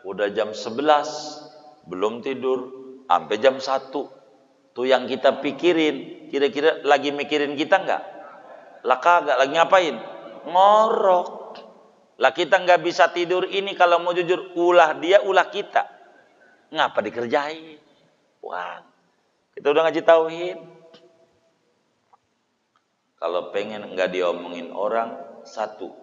udah jam 11, belum tidur, sampai jam 1. Tuh yang kita pikirin, kira-kira lagi mikirin kita nggak? Lah kagak, lagi ngapain? Ngorok. Lah kita nggak bisa tidur ini kalau mau jujur, ulah dia, ulah kita. Ngapa dikerjain? Wah, kita udah ngaji tauhid. Kalau pengen nggak diomongin orang, satu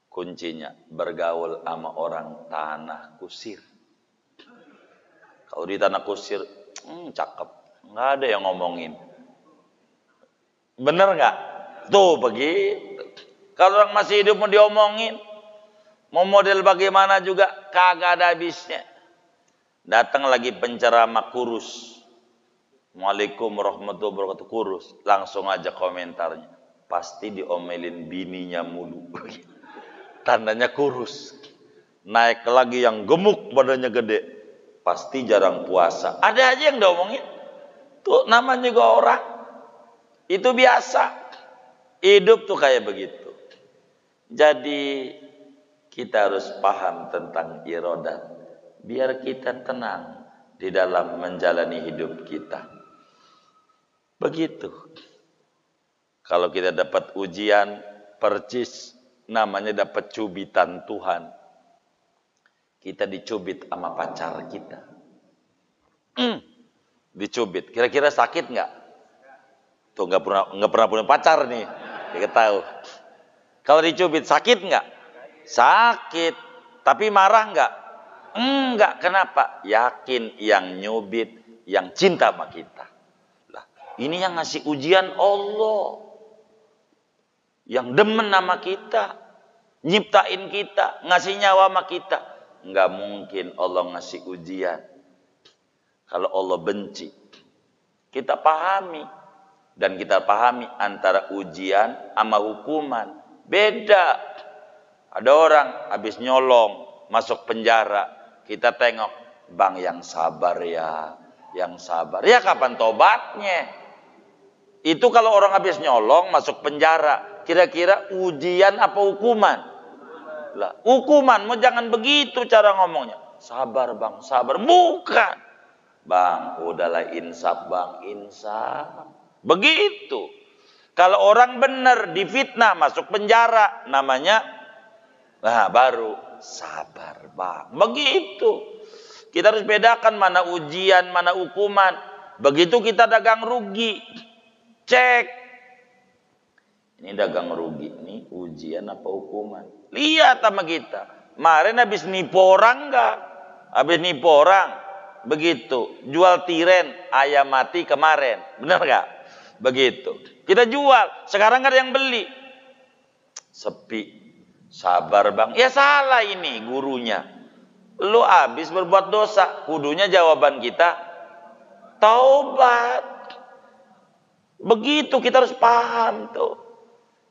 kuncinya bergaul sama orang tanah kusir. Kalau di tanah kusir, cakep, nggak ada yang ngomongin. Bener nggak? Tuh begitu. Kalau orang masih hidup mau diomongin, mau model bagaimana juga kagak ada habisnya. Datang lagi penceramah kurus, Waalaikumsalam warahmatullahi wabarakatuh, kurus, langsung aja komentarnya, pasti diomelin bininya mulu. Tandanya kurus. Naik lagi yang gemuk badannya gede, pasti jarang puasa. Ada aja yang diomongin. Tuh namanya juga orang. Itu biasa. Hidup tuh kayak begitu. Jadi kita harus paham tentang iradah, biar kita tenang di dalam menjalani hidup kita. Begitu. Kalau kita dapat ujian, percis, namanya dapat cubitan Tuhan. Kita dicubit sama pacar kita. Dicubit. Kira-kira sakit nggak? Tuh nggak pernah punya pacar nih. Kita tahu. Kalau dicubit sakit nggak? Sakit. Tapi marah nggak? Enggak. Kenapa? Yakin yang nyubit, yang cinta sama kita. Lah, ini yang ngasih ujian Allah. Yang demen sama kita, nyiptain kita, ngasih nyawa sama kita. Nggak mungkin Allah ngasih ujian kalau Allah benci. Kita pahami. Dan kita pahami antara ujian sama hukuman. Beda. Ada orang habis nyolong, masuk penjara. Kita tengok, bang yang sabar ya. Yang sabar. Ya kapan tobatnya? Itu kalau orang habis nyolong, masuk penjara. Kira-kira ujian apa hukuman? Lah, hukuman. Mau jangan begitu cara ngomongnya. Sabar bang, sabar. Bukan. Bang, udahlah insaf bang, insaf. Begitu. Kalau orang benar difitnah masuk penjara, namanya baru sabar bang. Begitu. Kita harus bedakan mana ujian, mana hukuman. Begitu kita dagang rugi, cek. Ini dagang rugi, ini ujian apa hukuman? Lihat sama kita. Kemarin habis nipu orang enggak? Habis nipu orang. Begitu. Jual tiren, ayam mati kemarin. Benar enggak? Begitu. Kita jual, sekarang ada yang beli. Sepi. Sabar bang. Ya salah ini gurunya. Lu habis berbuat dosa. Kudunya jawaban kita, taubat. Begitu kita harus paham tuh.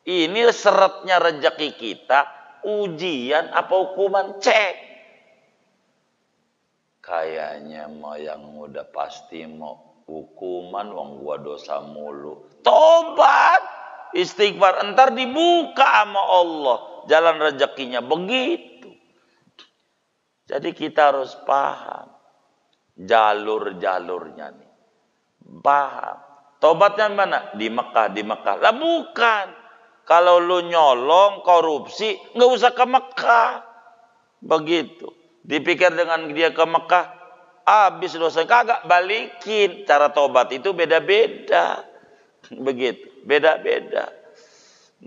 Ini seretnya rezeki kita. Ujian apa hukuman? Cek. Kayaknya mau yang udah pasti mau hukuman, wong gua dosa mulu. Tobat, istighfar, entar dibuka sama Allah jalan rezekinya. Begitu. Jadi kita harus paham jalur-jalurnya nih. Paham. Tobatnya mana? Di Mekah, di Mekah. Lah bukan. Kalau lu nyolong, korupsi, nggak usah ke Mekah. Begitu. Dipikir dengan dia ke Mekah, habis dosa, kagak, balikin. Cara tobat itu beda-beda. Begitu, beda-beda.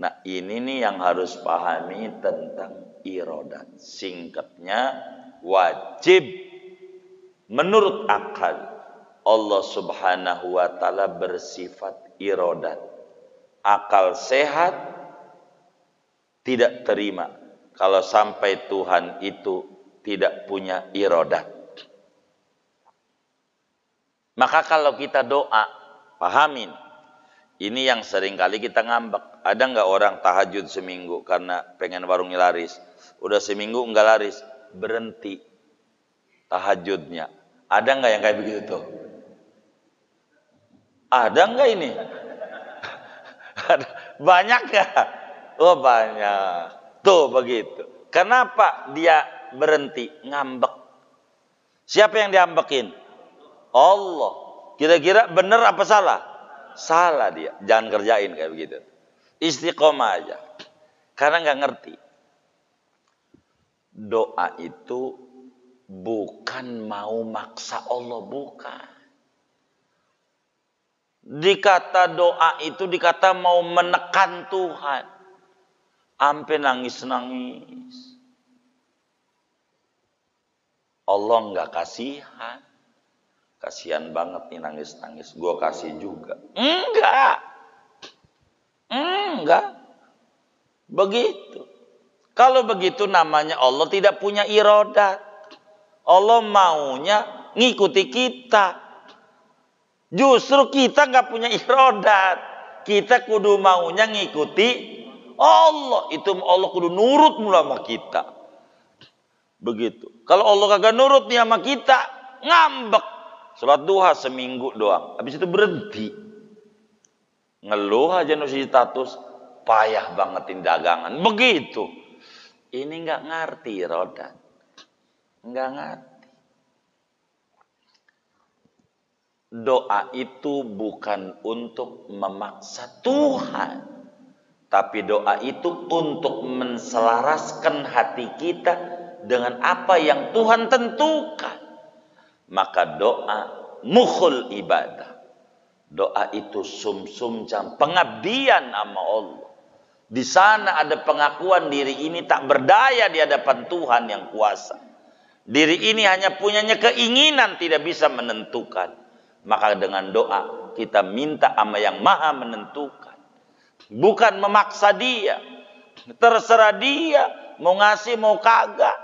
Nah ini nih yang harus pahami tentang iradat. Singkatnya, wajib menurut akal. Allah Subhanahu wa taala bersifat iradat. Akal sehat tidak terima kalau sampai Tuhan itu tidak punya iradat. Maka kalau kita doa, pahamin. Ini yang sering kali kita ngambek. Ada nggak orang tahajud seminggu karena pengen warungnya laris? Udah seminggu nggak laris, berhenti tahajudnya. Ada nggak yang kayak begitu tuh? Ada nggak ini? Banyak nggak? Oh banyak. Tuh begitu. Kenapa dia berhenti? Ngambek. Siapa yang diambekin? Allah. Kira-kira benar apa salah? Salah dia. Jangan kerjain kayak begitu. Istiqomah aja. Karena nggak ngerti. Doa itu bukan mau maksa Allah, bukan. Dikata doa itu dikata mau menekan Tuhan. Sampai nangis-nangis. Allah nggak kasihan. Kasihan banget nih nangis-nangis. Gue kasih juga. Enggak. Begitu. Kalau begitu namanya Allah tidak punya iradat. Allah maunya ngikuti kita. Justru kita nggak punya iradat. Kita kudu maunya ngikuti Allah. Itu Allah kudu nurut mula sama kita. Begitu. Kalau Allah kagak nurut nih sama kita, ngambek. Salat duha seminggu doang. Habis itu berhenti. Ngeluh aja nusi status. Payah bangetin dagangan. Begitu. Ini nggak ngerti roda. Nggak ngerti. Doa itu bukan untuk memaksa Tuhan. Tapi doa itu untuk menselaraskan hati kita dengan apa yang Tuhan tentukan. Maka doa mukhul ibadah. Doa itu sumsum jam pengabdian sama Allah. Di sana ada pengakuan diri ini tak berdaya di hadapan Tuhan yang kuasa. Diri ini hanya punyanya keinginan, tidak bisa menentukan. Maka dengan doa kita minta sama yang maha menentukan. Bukan memaksa dia. Terserah dia mau ngasih mau kagak.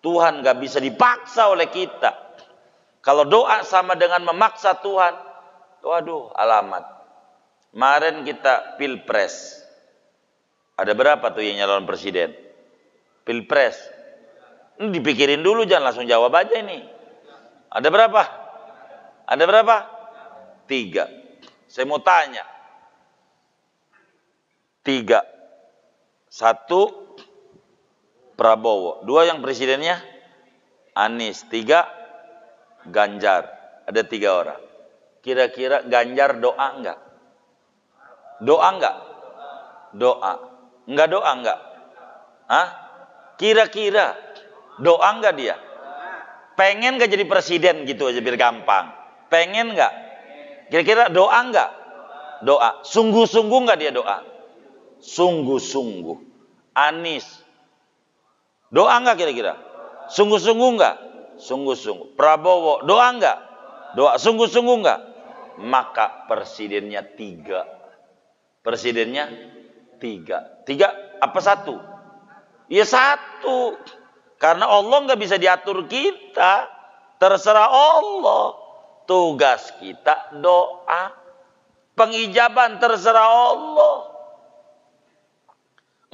Tuhan gak bisa dipaksa oleh kita. Kalau doa sama dengan memaksa Tuhan, waduh alamat. Kemarin kita pilpres. Ada berapa tuh yang nyalon presiden? Pilpres. Ini dipikirin dulu, jangan langsung jawab aja ini. Ada berapa? Ada berapa? 3. Saya mau tanya. 3. 1 Prabowo. 2 yang presidennya Anies. 3 Ganjar. Ada 3 orang. Kira-kira Ganjar doa enggak? Doa enggak? Doa. Enggak doa enggak? Hah? Kira-kira doa enggak dia? Pengen enggak jadi presiden gitu aja biar gampang? Pengen enggak? Kira-kira doa enggak? Doa. Sungguh-sungguh enggak dia doa? Sungguh-sungguh. Anies. Doa enggak kira-kira? Sungguh-sungguh enggak? Sungguh-sungguh. Prabowo, doa enggak? Doa. Sungguh-sungguh enggak? Maka presidennya 3. Presidennya 3. 3 apa 1? Ya 1. Karena Allah enggak bisa diatur kita. Terserah Allah. Tugas kita doa. Pengijaban terserah Allah.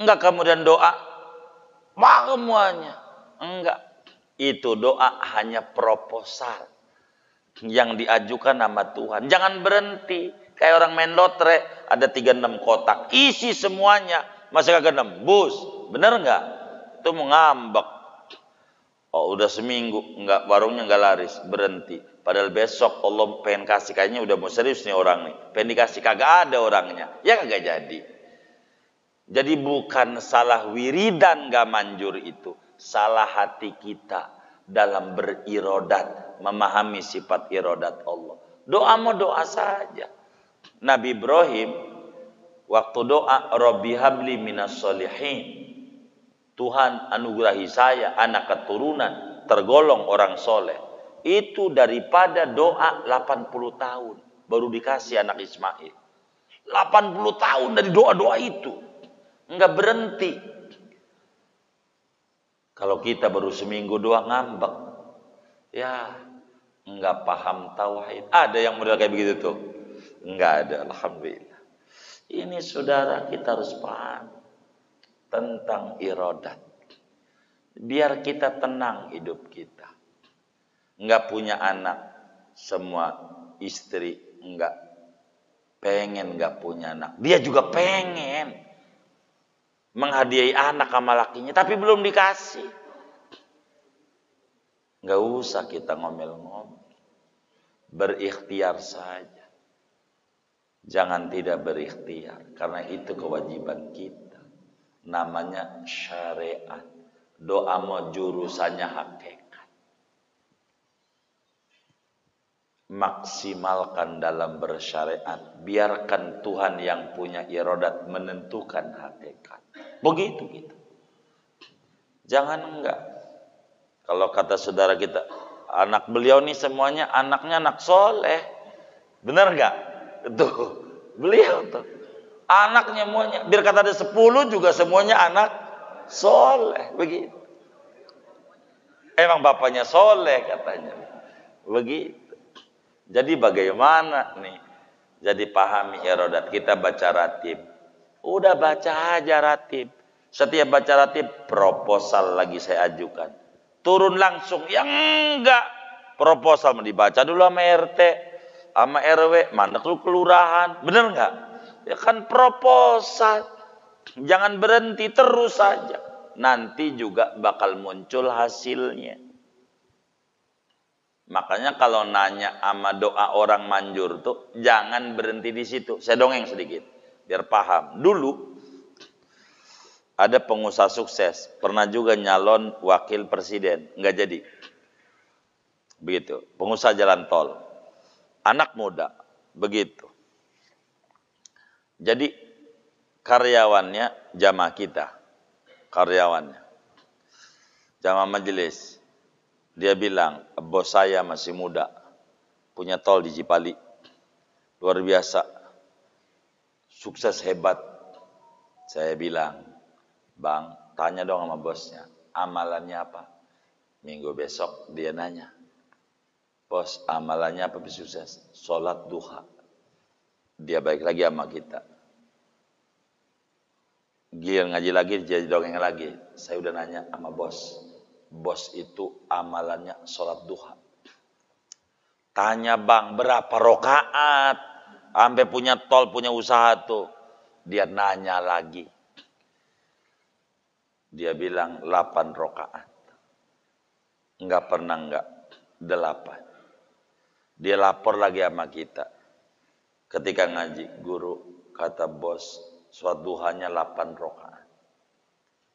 Enggak kemudian doa. Wah semuanya. Enggak. Itu doa hanya proposal yang diajukan nama Tuhan. Jangan berhenti. Kayak orang main lotre, ada 36 kotak. Isi semuanya, masih kagak nembus. Bener nggak? Itu mau ngambek. Oh udah seminggu, nggak, warungnya nggak laris, berhenti. Padahal besok Allah pengen kasih, kayaknya udah mau serius nih orang nih. Pengen dikasih, kagak ada orangnya. Ya kagak jadi. Jadi bukan salah wiridan gak manjur itu. Salah hati kita dalam berirodat, memahami sifat irodat Allah. Doa mau doa saja. Nabi Ibrahim waktu doa, Rabbi habli minas solihin, Tuhan anugerahi saya anak keturunan tergolong orang soleh itu daripada doa 80 tahun baru dikasih anak Ismail. 80 tahun dari doa-doa itu enggak berhenti. Kalau kita baru seminggu doa ngambek, ya enggak paham tauhid. Ada yang model kayak begitu tuh? Enggak ada, alhamdulillah. Ini saudara, kita harus paham tentang iradat. Biar kita tenang hidup kita. Enggak punya anak, semua istri enggak pengen enggak punya anak. Dia juga pengen menghadiahi anak sama lakinya, tapi belum dikasih. Enggak usah kita ngomel-ngomel. Berikhtiar saja. Jangan tidak berikhtiar, karena itu kewajiban kita. Namanya syariat. Doa mau jurusannya hakikat. Maksimalkan dalam bersyariat. Biarkan Tuhan yang punya iradat menentukan hakikat. Begitu gitu. Jangan enggak. Kalau kata saudara kita, anak beliau nih semuanya anaknya anak soleh. Benar enggak? Tuh, beliau tuh. Anaknya semuanya, biar kata ada 10 juga semuanya anak soleh. Begitu. Emang bapaknya soleh katanya. Begitu. Jadi bagaimana nih? Jadi pahami iradat. Kita baca ratib. Udah baca aja ratib. Setiap baca ratib, proposal lagi saya ajukan. Turun langsung. Yang enggak, proposal mau dibaca dulu sama RT, sama RW, mana dulu kelurahan. Bener enggak? Ya kan proposal. Jangan berhenti, terus saja. Nanti juga bakal muncul hasilnya. Makanya kalau nanya sama doa orang manjur tuh, jangan berhenti di situ. Saya dongeng sedikit biar paham. Dulu ada pengusaha sukses, pernah juga nyalon wakil presiden, nggak jadi. Begitu, pengusaha jalan tol, anak muda, begitu. Jadi karyawannya jamaah kita, karyawannya jamaah majelis. Dia bilang, bos saya masih muda, punya tol di Cipali, luar biasa, sukses hebat. Saya bilang, Bang, tanya dong sama bosnya, amalannya apa? Minggu besok dia nanya, bos amalannya apa bisa sukses? Sholat duha. Dia baik lagi sama kita. Giliran ngaji lagi, jadi dongeng lagi. Saya udah nanya sama bos. Bos itu amalannya sholat duha. Tanya bang, berapa rokaat? Sampai punya tol, punya usaha tuh. Dia nanya lagi. Dia bilang 8 rokaat. Enggak pernah enggak. 8. Dia lapor lagi sama kita. Ketika ngaji, guru kata bos, sholat duhanya 8 rokaat.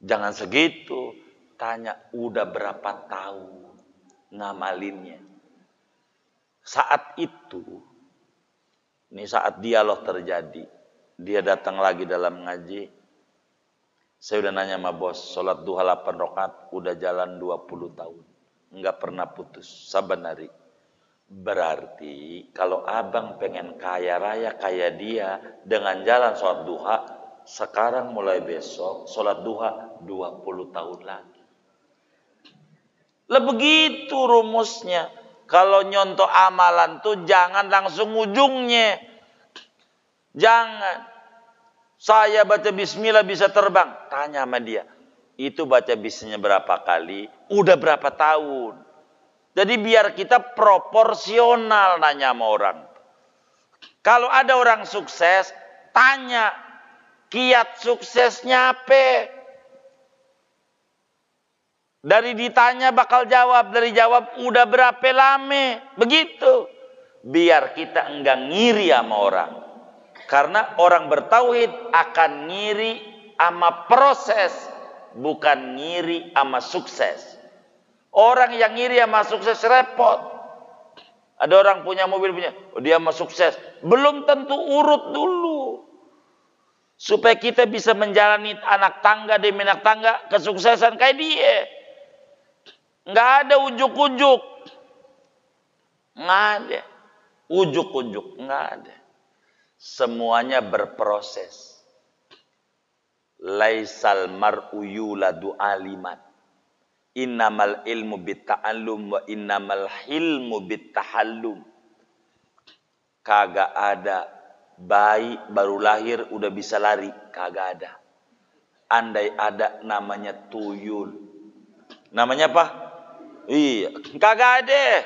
Jangan segitu. Tanya, udah berapa tahun ngamalinnya? Saat itu, ini saat dialog terjadi, dia datang lagi dalam ngaji. Saya udah nanya sama bos, sholat duha 8 rakaat, udah jalan 20 tahun. Enggak pernah putus, saban hari. Berarti, kalau abang pengen kaya raya kayak dia, dengan jalan sholat duha, sekarang mulai besok, sholat duha 20 tahun lagi. Lah begitu rumusnya. Kalau nyontoh amalan tuh jangan langsung ujungnya. Jangan. Saya baca bismillah bisa terbang. Tanya sama dia. Itu baca bismillahnya berapa kali? Udah berapa tahun? Jadi biar kita proporsional nanya sama orang. Kalau ada orang sukses, tanya. Kiat suksesnya apa? Dari ditanya bakal jawab, dari jawab udah berapa lama, begitu. Biar kita enggak ngiri sama orang. Karena orang bertauhid akan ngiri sama proses, bukan ngiri sama sukses. Orang yang ngiri sama sukses repot. Ada orang punya mobil, dia sama sukses. Belum tentu urut dulu. Supaya kita bisa menjalani anak tangga demi anak tangga, kesuksesan kayak dia. Nggak ada ujuk-ujuk. Nggak ada. Ujuk-ujuk. Nggak ada. Semuanya berproses. Laisal mar'u yuladu aliman. Innamal ilmu bitta'allum wa innamal hilmu bittahallum. Kagak ada bayi baru lahir udah bisa lari. Kagak ada. Andai ada namanya tuyul. Namanya apa? Iya. Kagak ada.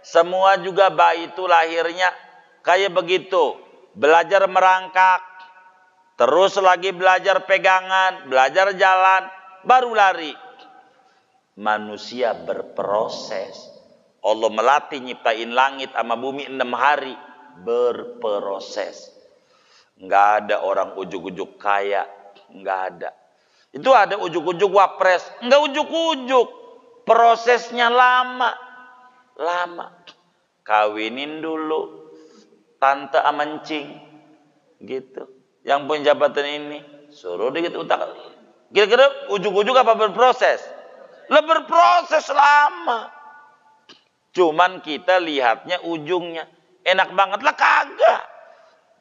Semua juga bayi itu lahirnya kayak begitu. Belajar merangkak. Terus lagi belajar pegangan. Belajar jalan. Baru lari. Manusia berproses. Allah melatih nyiptain langit sama bumi 6 hari. Berproses. Nggak ada orang ujuk-ujuk kaya. Nggak ada. Itu ada ujuk-ujuk wapres. Nggak ujuk-ujuk. Prosesnya lama. Lama. Kawinin dulu. Tante amancing. Gitu. Yang punya jabatan ini. Suruh dia gitu. Kira-kira ujuk-ujuk apa berproses? Lah berproses lama. Cuman kita lihatnya ujungnya. Enak banget lah kagak.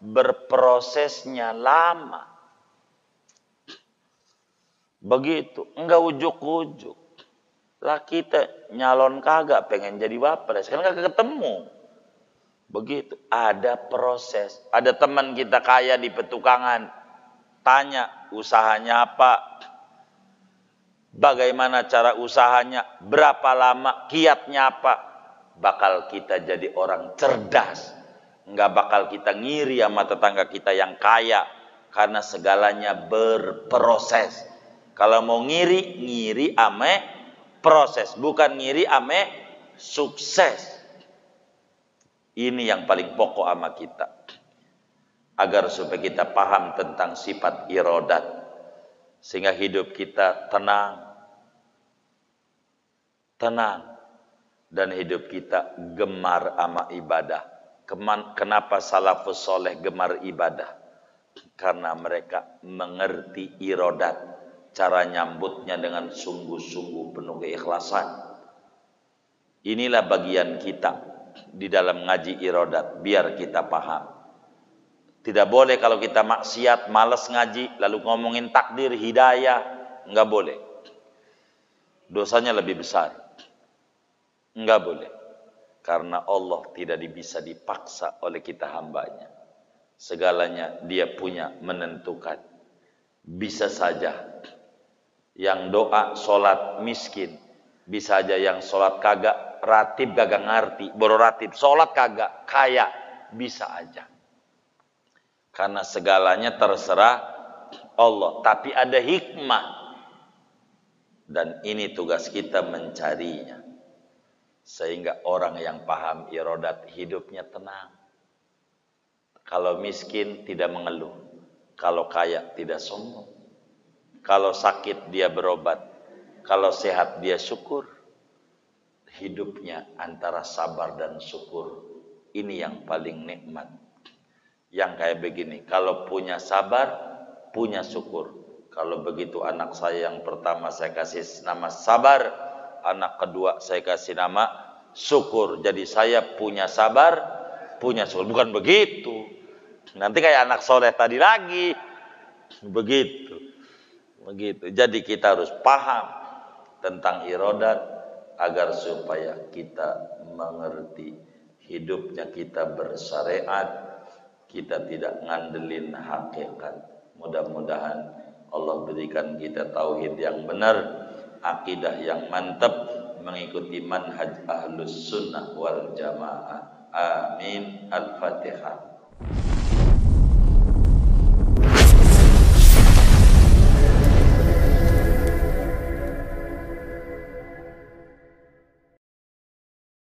Berprosesnya lama. Begitu. Enggak ujuk-ujuk. Lah kita nyalon kagak pengen jadi wapres. Kan kagak ketemu. Begitu. Ada proses. Ada teman kita kaya di petukangan. Tanya usahanya apa. Bagaimana cara usahanya. Berapa lama. Kiatnya apa. Bakal kita jadi orang cerdas. Enggak bakal kita ngiri sama tetangga kita yang kaya. Karena segalanya berproses. Kalau mau ngiri, ngiri ame proses. Bukan ngiri ame sukses. Ini yang paling pokok sama kita. Agar supaya kita paham tentang sifat irodat. Sehingga hidup kita tenang. Tenang. Dan hidup kita gemar sama ibadah. Kenapa salafus soleh gemar ibadah? Karena mereka mengerti irodat. Cara nyambutnya dengan sungguh-sungguh penuh keikhlasan. Inilah bagian kita di dalam ngaji irodat. Biar kita paham. Tidak boleh kalau kita maksiat, malas ngaji, lalu ngomongin takdir, hidayah. Enggak boleh. Dosanya lebih besar. Enggak boleh. Karena Allah tidak bisa dipaksa oleh kita hambanya. Segalanya dia punya menentukan. Bisa saja yang doa sholat miskin. Bisa aja yang sholat kagak, ratib kagak ngerti. Baru ratib, sholat kagak, kaya. Bisa aja. Karena segalanya terserah Allah. Tapi ada hikmah. Dan ini tugas kita mencarinya. Sehingga orang yang paham irodat hidupnya tenang. Kalau miskin tidak mengeluh. Kalau kaya tidak sombong. Kalau sakit dia berobat. Kalau sehat dia syukur. Hidupnya antara sabar dan syukur. Ini yang paling nikmat. Yang kayak begini. Kalau punya sabar, punya syukur. Kalau begitu anak saya yang pertama saya kasih nama sabar. Anak kedua saya kasih nama syukur. Jadi saya punya sabar, punya syukur. Bukan begitu. Nanti kayak anak soleh tadi lagi. Begitu. Begitu. Jadi kita harus paham tentang irodat agar supaya kita mengerti hidupnya kita bersyariat, kita tidak ngandelin hakikat. Mudah-mudahan Allah berikan kita tauhid yang benar, akidah yang mantap, mengikuti manhaj ahlus sunnah wal jamaah. Amin. Al-Fatihah.